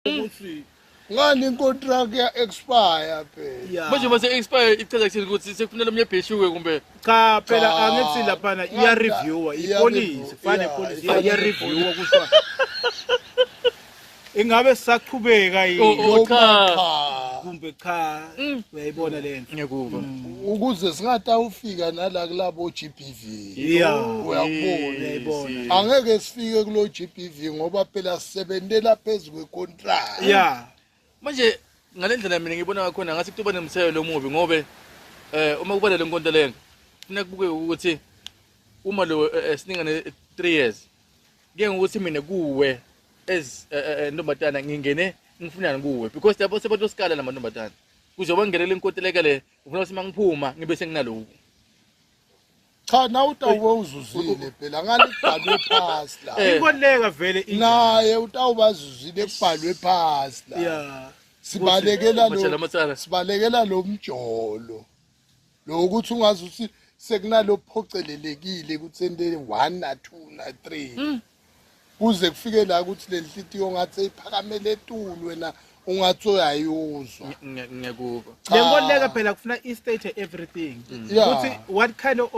ukuthi ngani incontract ya expire phela manje mase expire ichaza kuthini ukuthi sekufanele omnye ebheshiwe kumbe cha phela angithi laphana iya reviewer ipolice kufane police iya reviewer kusho ingabe sisaqhubeka yini cha kumbe cha uyayibona lento ngiyakuzwa ukuze singatawufika nala kulabo GBV uyakubona uyayibona angeke sifike kulo GBV ngoba phela sisebentela phezulu kwecontract manje ngalendlela mina ngibona ngakhona ngathi kuba nemsayelo omubi ngobe uma kuba le nkonto lenga kufuneka kubuke ukuthi uma lo siningane 3 years ngeke ukuthi mina kuwe as ntombatana ngingene ngifunana kuwe because lapho sebantu sikala lamantombatana kuzoba ngingenele inkontileka le ufuna ukuthi mangiphuma ngibe senginaloko cha na utawuba uzuzile phela ngani kubhalwe phasi la inkontileka vele naye utawubazuzile kubhalwe phasi la sibalekela lo mjolo lo ukuthi ungazi ukuthi sekunalo phocelelekile ukuthi ende 1 na 2 na 3 kuze kufike la ukuthi le nhlitiyo ngathi iphakamele etulu wena ungathi uyayuzwa ngiyakuzwa le nkontileka phela kufuna i state everything ukuthi what kind of